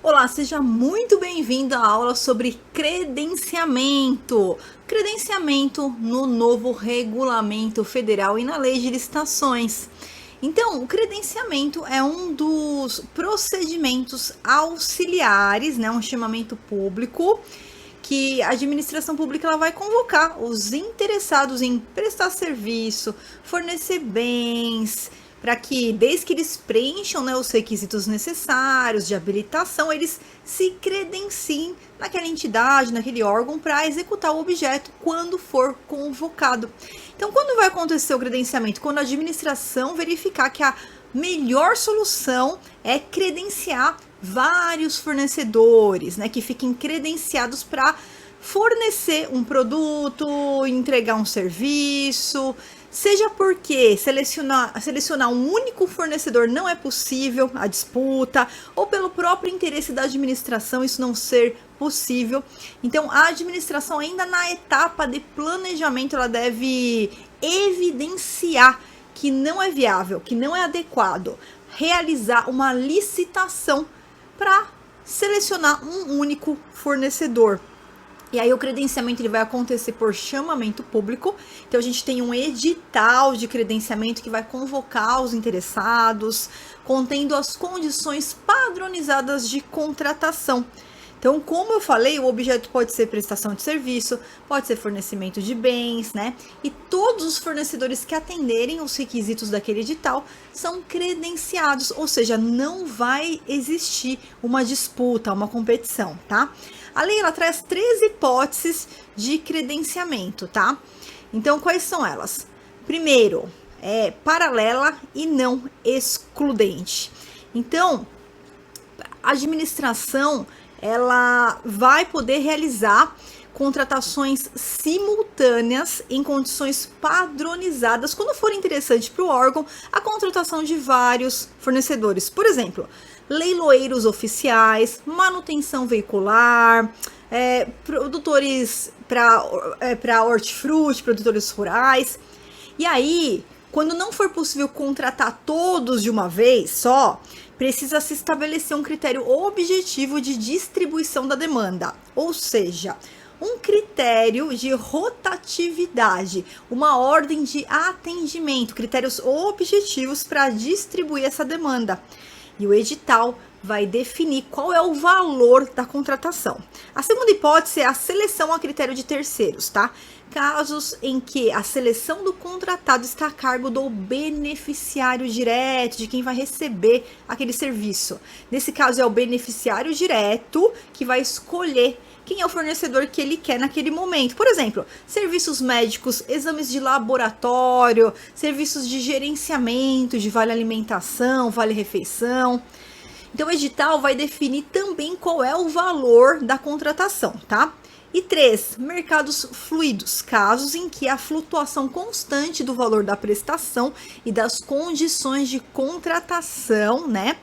Olá, seja muito bem-vindo à aula sobre credenciamento. Credenciamento no novo Regulamento Federal e na Lei de Licitações. Então, o credenciamento é um dos procedimentos auxiliares, né, um chamamento público, que a administração pública ela vai convocar os interessados em prestar serviço, fornecer bens, para que, desde que eles preencham, né, os requisitos necessários de habilitação, eles se credenciem naquela entidade, naquele órgão, para executar o objeto quando for convocado. Então, quando vai acontecer o credenciamento? Quando a administração verificar que a melhor solução é credenciar vários fornecedores, né, que fiquem credenciados para fornecer um produto, entregar um serviço, seja porque selecionar um único fornecedor não é possível, a disputa, ou pelo próprio interesse da administração isso não ser possível. Então, a administração, ainda na etapa de planejamento, ela deve evidenciar que não é viável, que não é adequado realizar uma licitação para selecionar um único fornecedor. E aí o credenciamento ele vai acontecer por chamamento público. Então a gente tem um edital de credenciamento que vai convocar os interessados, contendo as condições padronizadas de contratação. Então, como eu falei, o objeto pode ser prestação de serviço, pode ser fornecimento de bens, né? E todos os fornecedores que atenderem os requisitos daquele edital são credenciados, ou seja, não vai existir uma disputa, uma competição, tá? A lei ela traz 3 hipóteses de credenciamento, tá? Então, quais são elas? Primeiro, é paralela e não excludente. Então, a administração ela vai poder realizar contratações simultâneas em condições padronizadas quando for interessante para o órgão a contratação de vários fornecedores. Por exemplo, leiloeiros oficiais, manutenção veicular, produtores para hortifruti, produtores rurais. E aí, quando não for possível contratar todos de uma vez só, precisa se estabelecer um critério objetivo de distribuição da demanda, ou seja, um critério de rotatividade, uma ordem de atendimento, critérios objetivos para distribuir essa demanda. E o edital vai definir qual é o valor da contratação. A segunda hipótese é a seleção a critério de terceiros, tá? Casos em que a seleção do contratado está a cargo do beneficiário direto, de quem vai receber aquele serviço. Nesse caso, é o beneficiário direto que vai escolher quem é o fornecedor que ele quer naquele momento. Por exemplo, serviços médicos, exames de laboratório, serviços de gerenciamento, de vale alimentação, vale refeição. Então, o edital vai definir também qual é o valor da contratação, tá? E 3, mercados fluidos, casos em que a flutuação constante do valor da prestação e das condições de contratação, né,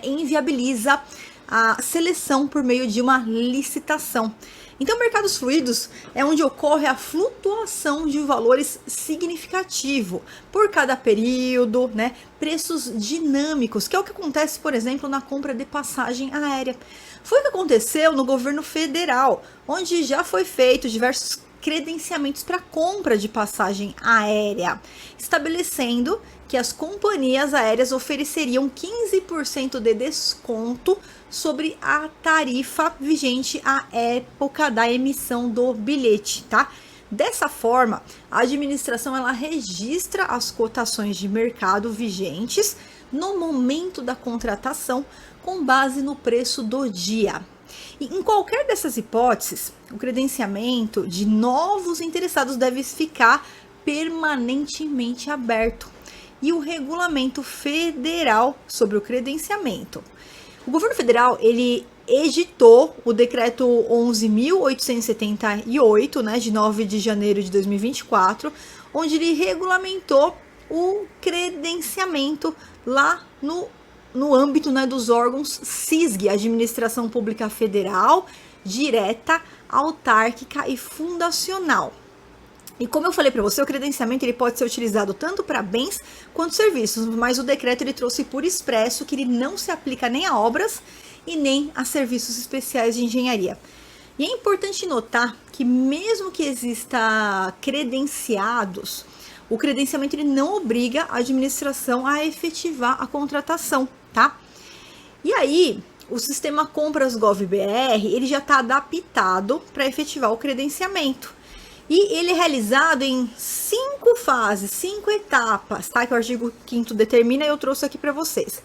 inviabiliza a seleção por meio de uma licitação. Então, mercados fluidos é onde ocorre a flutuação de valores significativo por cada período, né? Preços dinâmicos, que é o que acontece, por exemplo, na compra de passagem aérea. Foi o que aconteceu no governo federal, onde já foi feito diversos credenciamentos para compra de passagem aérea, estabelecendo que as companhias aéreas ofereceriam 15% de desconto sobre a tarifa vigente à época da emissão do bilhete, tá? Dessa forma, a administração ela registra as cotações de mercado vigentes no momento da contratação com base no preço do dia. E em qualquer dessas hipóteses, o credenciamento de novos interessados deve ficar permanentemente aberto. E o Regulamento Federal sobre o credenciamento. O governo federal, ele editou o decreto 11.878, né, de 9 de janeiro de 2024, onde ele regulamentou o credenciamento lá no âmbito, né, dos órgãos CISG, Administração Pública Federal, direta, autárquica e fundacional. E como eu falei para você, o credenciamento ele pode ser utilizado tanto para bens quanto serviços, mas o decreto ele trouxe por expresso que ele não se aplica nem a obras e nem a serviços especiais de engenharia. E é importante notar que mesmo que exista credenciados, o credenciamento ele não obriga a administração a efetivar a contratação, tá? E aí, o sistema Compras Gov.br, ele já está adaptado para efetivar o credenciamento. E ele é realizado em 5 fases, 5 etapas, tá? Que o artigo 5º determina e eu trouxe aqui para vocês.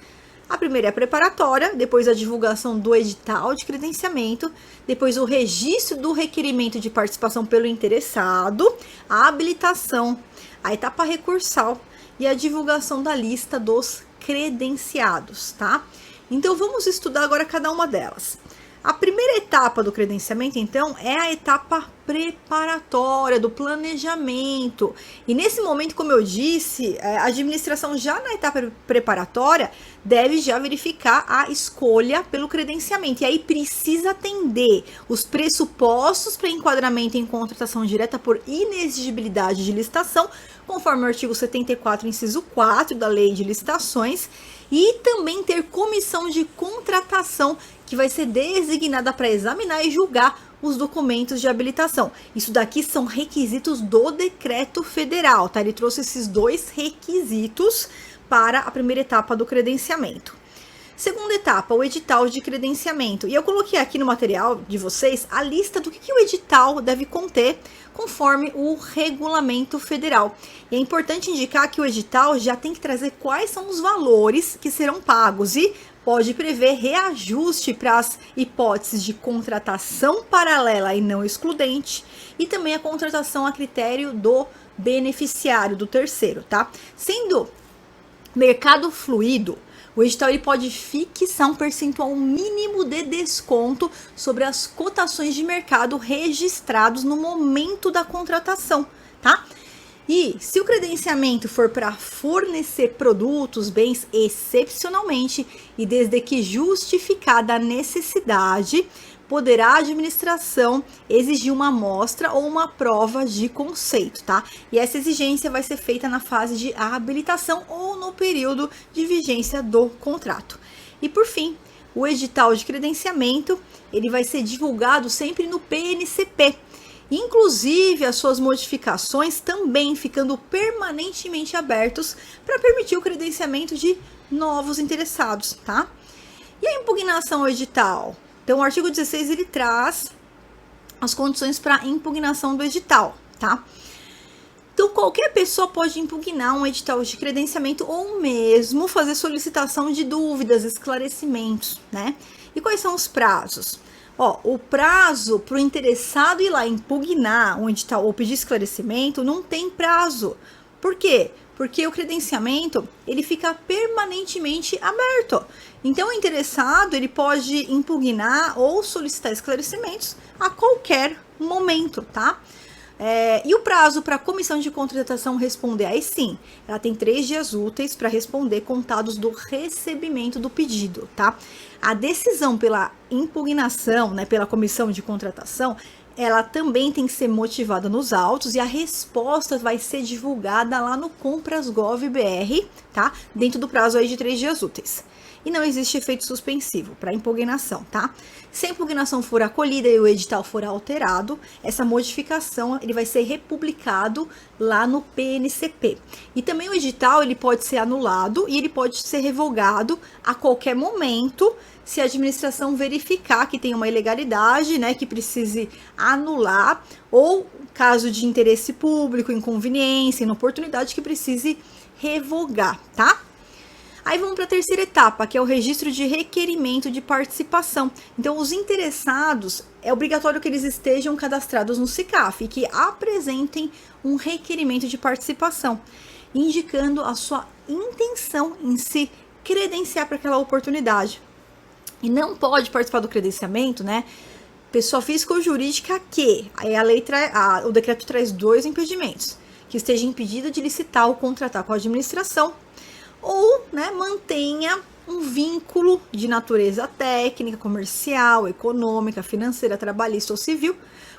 A primeira é a preparatória, depois a divulgação do edital de credenciamento, depois o registro do requerimento de participação pelo interessado, a habilitação, a etapa recursal e a divulgação da lista dos credenciados, tá? Então vamos estudar agora cada uma delas. A primeira etapa do credenciamento, então, é a etapa preparatória do planejamento. E nesse momento, como eu disse, a administração já na etapa preparatória deve já verificar a escolha pelo credenciamento. E aí precisa atender os pressupostos para enquadramento em contratação direta por inexigibilidade de licitação, conforme o artigo 74, inciso 4 da Lei de Licitações, e também ter comissão de contratação que vai ser designada para examinar e julgar os documentos de habilitação. Isso daqui são requisitos do decreto federal, tá? Ele trouxe esses 2 requisitos para a primeira etapa do credenciamento. Segunda etapa, o edital de credenciamento. E eu coloquei aqui no material de vocês a lista do que o edital deve conter, conforme o regulamento federal. E é importante indicar que o edital já tem que trazer quais são os valores que serão pagos e pode prever reajuste para as hipóteses de contratação paralela e não excludente e também a contratação a critério do beneficiário, do terceiro, tá? Sendo mercado fluido, o edital ele pode fixar um percentual mínimo de desconto sobre as cotações de mercado registrados no momento da contratação, tá? E se o credenciamento for para fornecer produtos, bens excepcionalmente e desde que justificada a necessidade, poderá a administração exigir uma amostra ou uma prova de conceito, tá? E essa exigência vai ser feita na fase de habilitação ou no período de vigência do contrato. E por fim, o edital de credenciamento, ele vai ser divulgado sempre no PNCP, inclusive as suas modificações também ficando permanentemente abertos para permitir o credenciamento de novos interessados, tá? E a impugnação ao edital? Então, o artigo 16 ele traz as condições para impugnação do edital, tá? Então, qualquer pessoa pode impugnar um edital de credenciamento ou mesmo fazer solicitação de dúvidas, esclarecimentos, né? E quais são os prazos? Ó, o prazo para o interessado ir lá impugnar um edital ou pedir esclarecimento não tem prazo. Por quê? Porque o credenciamento ele fica permanentemente aberto. Então, o interessado ele pode impugnar ou solicitar esclarecimentos a qualquer momento, tá? E o prazo para a comissão de contratação responder, aí sim, ela tem 3 dias úteis para responder contados do recebimento do pedido, tá? A decisão pela impugnação, né, pela comissão de contratação, ela também tem que ser motivada nos autos e a resposta vai ser divulgada lá no Compras Gov.br, tá? Dentro do prazo aí de 3 dias úteis. E não existe efeito suspensivo para impugnação, tá? Se a impugnação for acolhida e o edital for alterado, essa modificação ele vai ser republicado lá no PNCP. E também o edital ele pode ser anulado e ele pode ser revogado a qualquer momento se a administração verificar que tem uma ilegalidade, né, que precise anular, ou caso de interesse público, inconveniência, inoportunidade, que precise revogar, tá? Aí vamos para a terceira etapa, que é o registro de requerimento de participação. Então, os interessados, é obrigatório que eles estejam cadastrados no SICAF e que apresentem um requerimento de participação, indicando a sua intenção em se credenciar para aquela oportunidade. E não pode participar do credenciamento, né? Pessoa física ou jurídica que, aí o decreto traz 2 impedimentos, que esteja impedida de licitar ou contratar com a administração, ou, né, mantenha um vínculo de natureza técnica, comercial, econômica, financeira, trabalhista ou civil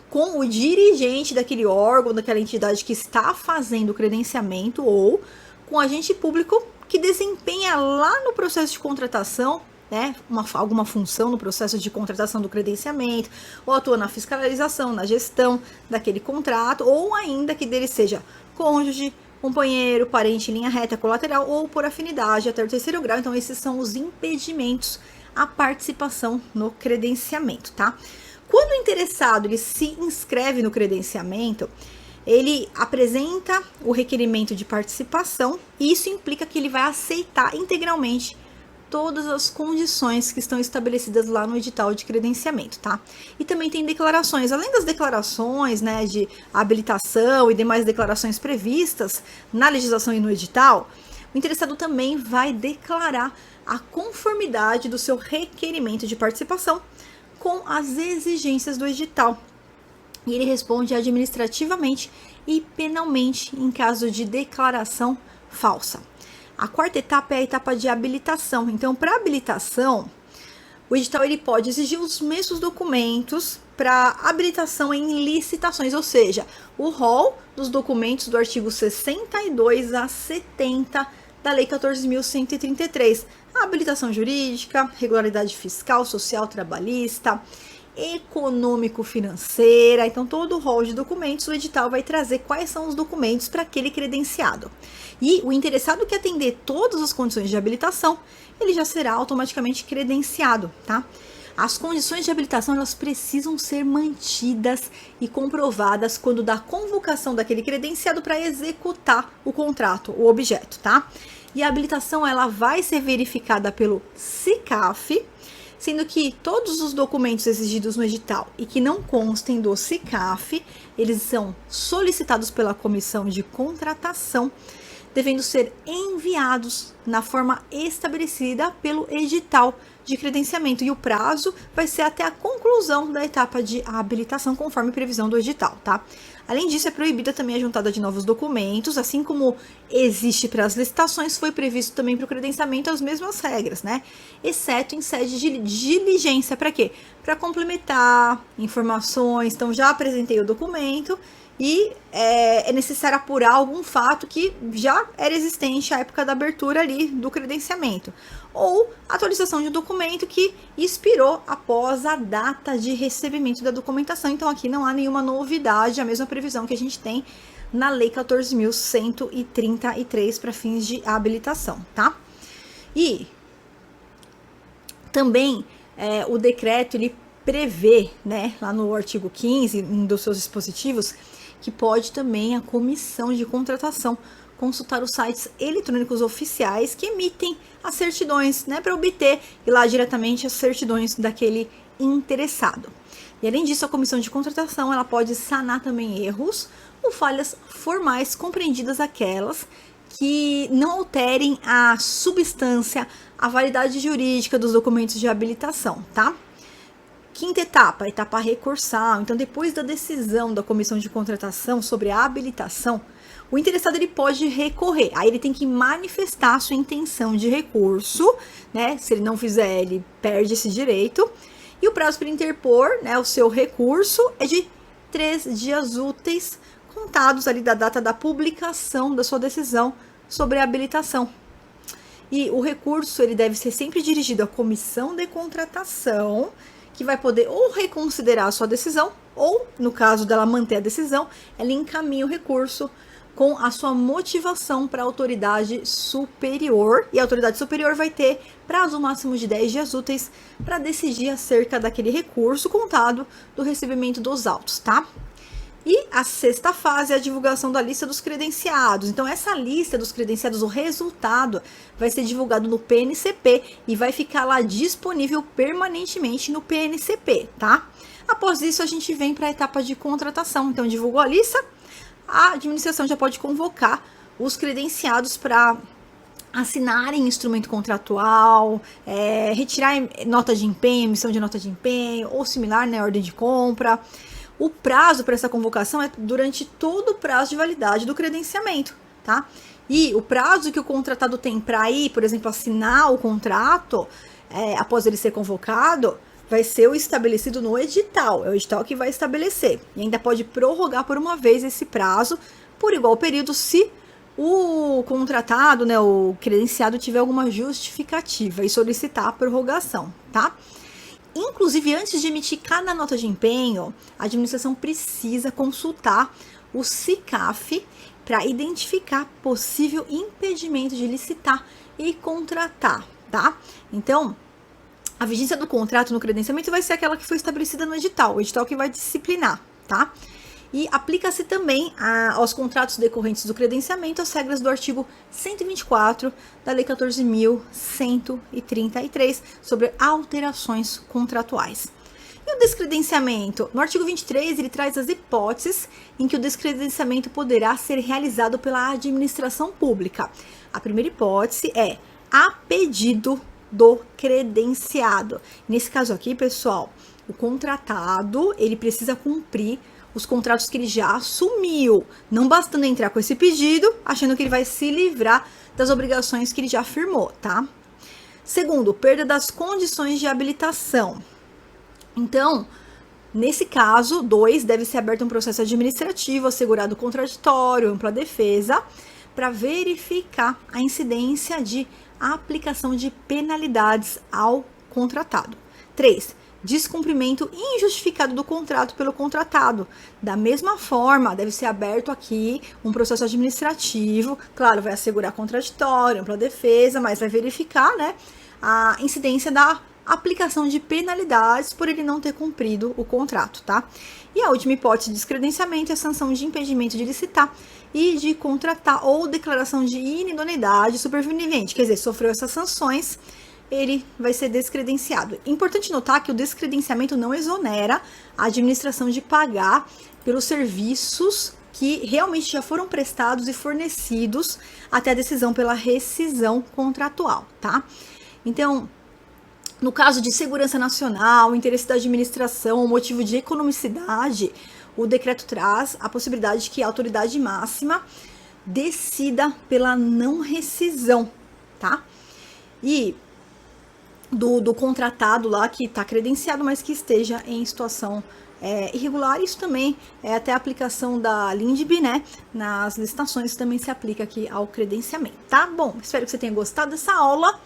com o dirigente daquele órgão, daquela entidade que está fazendo o credenciamento ou com o agente público que desempenha lá no processo de contratação né, alguma função no processo de contratação do credenciamento, ou atua na fiscalização, na gestão daquele contrato, ou ainda que dele seja cônjuge, companheiro, parente em linha reta, colateral, ou por afinidade até o terceiro grau. Então, esses são os impedimentos à participação no credenciamento, tá? Quando o interessado ele se inscreve no credenciamento, ele apresenta o requerimento de participação e isso implica que ele vai aceitar integralmente todas as condições que estão estabelecidas lá no edital de credenciamento, tá? E também tem declarações, além das declarações, né, de habilitação e demais declarações previstas na legislação e no edital, o interessado também vai declarar a conformidade do seu requerimento de participação com as exigências do edital. E ele responde administrativamente e penalmente em caso de declaração falsa. A quarta etapa é a etapa de habilitação. Então, para habilitação, o edital ele pode exigir os mesmos documentos para habilitação em licitações, ou seja, o rol dos documentos do artigo 62 a 70 da Lei 14.133. A habilitação jurídica, regularidade fiscal, social, trabalhista, econômico-financeira. Então, todo o rol de documentos, o edital vai trazer quais são os documentos para aquele credenciado. E o interessado que atender todas as condições de habilitação, ele já será automaticamente credenciado, tá? As condições de habilitação, elas precisam ser mantidas e comprovadas quando da convocação daquele credenciado para executar o contrato, o objeto, tá? E a habilitação, ela vai ser verificada pelo SICAF, sendo que todos os documentos exigidos no edital e que não constem do SICAF, eles são solicitados pela comissão de contratação, devendo ser enviados na forma estabelecida pelo edital de credenciamento. E o prazo vai ser até a conclusão da etapa de habilitação, conforme previsão do edital, tá? Além disso, é proibida também a juntada de novos documentos, assim como existe para as licitações, foi previsto também para o credenciamento as mesmas regras, né? Exceto em sede de diligência, para quê? Para complementar informações. Então, já apresentei o documento e é necessário apurar algum fato que já era existente à época da abertura ali do credenciamento, ou atualização de um documento que expirou após a data de recebimento da documentação. Então, aqui não há nenhuma novidade, a mesma previsão que a gente tem na Lei 14.133 para fins de habilitação, tá? E também o decreto ele prevê, né, lá no artigo 15, um dos seus dispositivos, que pode também a comissão de contratação consultar os sites eletrônicos oficiais que emitem as certidões, né, para obter e lá diretamente as certidões daquele interessado. E além disso, a comissão de contratação ela pode sanar também erros ou falhas formais, compreendidas aquelas que não alterem a substância, a validade jurídica dos documentos de habilitação, tá? Quinta etapa, a etapa recursal. Então, depois da decisão da comissão de contratação sobre a habilitação, o interessado ele pode recorrer. Aí ele tem que manifestar a sua intenção de recurso, né? Se ele não fizer, ele perde esse direito. E o prazo para interpor, né, o seu recurso é de 3 dias úteis, contados ali da data da publicação da sua decisão sobre a habilitação. E o recurso ele deve ser sempre dirigido à comissão de contratação, que vai poder ou reconsiderar a sua decisão, ou, no caso dela manter a decisão, ela encaminha o recurso com a sua motivação para a autoridade superior, e a autoridade superior vai ter prazo máximo de 10 dias úteis para decidir acerca daquele recurso contado do recebimento dos autos, tá? E a sexta fase é a divulgação da lista dos credenciados. Então, essa lista dos credenciados, o resultado, vai ser divulgado no PNCP e vai ficar lá disponível permanentemente no PNCP, tá? Após isso, a gente vem para a etapa de contratação. Então, divulgou a lista, a administração já pode convocar os credenciados para assinarem instrumento contratual, retirar nota de empenho, emissão de nota de empenho ou similar, né, ordem de compra. O prazo para essa convocação é durante todo o prazo de validade do credenciamento, tá? E o prazo que o contratado tem para ir, por exemplo, assinar o contrato, após ele ser convocado, vai ser o estabelecido no edital. É o edital que vai estabelecer. E ainda pode prorrogar por uma vez esse prazo por igual período se o contratado, né, o credenciado tiver alguma justificativa e solicitar a prorrogação, tá? Inclusive, antes de emitir cada nota de empenho, a administração precisa consultar o SICAF para identificar possível impedimento de licitar e contratar, tá? Então, a vigência do contrato no credenciamento vai ser aquela que foi estabelecida no edital, o edital que vai disciplinar, tá? E aplica-se também aos contratos decorrentes do credenciamento as regras do artigo 124 da Lei 14.133 sobre alterações contratuais. E o descredenciamento? No artigo 23, ele traz as hipóteses em que o descredenciamento poderá ser realizado pela administração pública. A primeira hipótese é a pedido do credenciado. Nesse caso aqui, pessoal, o contratado, ele precisa cumprir os contratos que ele já assumiu, não bastando entrar com esse pedido, achando que ele vai se livrar das obrigações que ele já firmou, tá? Segundo, perda das condições de habilitação. Então, nesse caso, 2, deve ser aberto um processo administrativo, assegurado contraditório, ampla defesa, para verificar a incidência de aplicação de penalidades ao contratado. 3, descumprimento injustificado do contrato pelo contratado. Da mesma forma, deve ser aberto aqui um processo administrativo, claro, vai assegurar contraditório, ampla defesa, mas vai verificar, né, a incidência da aplicação de penalidades por ele não ter cumprido o contrato, tá? E a última hipótese de descredenciamento é a sanção de impedimento de licitar e de contratar ou declaração de inidoneidade superveniente, quer dizer, sofreu essas sanções, ele vai ser descredenciado. Importante notar que o descredenciamento não exonera a administração de pagar pelos serviços que realmente já foram prestados e fornecidos até a decisão pela rescisão contratual, tá? Então, no caso de segurança nacional, interesse da administração ou motivo de economicidade, o decreto traz a possibilidade de que a autoridade máxima decida pela não rescisão, tá? E do contratado lá que está credenciado, mas que esteja em situação irregular. Isso também é até a aplicação da LINDB, né? Nas licitações também se aplica aqui ao credenciamento, tá? Bom, espero que você tenha gostado dessa aula.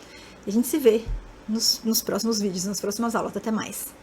A gente se vê nos próximos vídeos, nas próximas aulas. Até mais!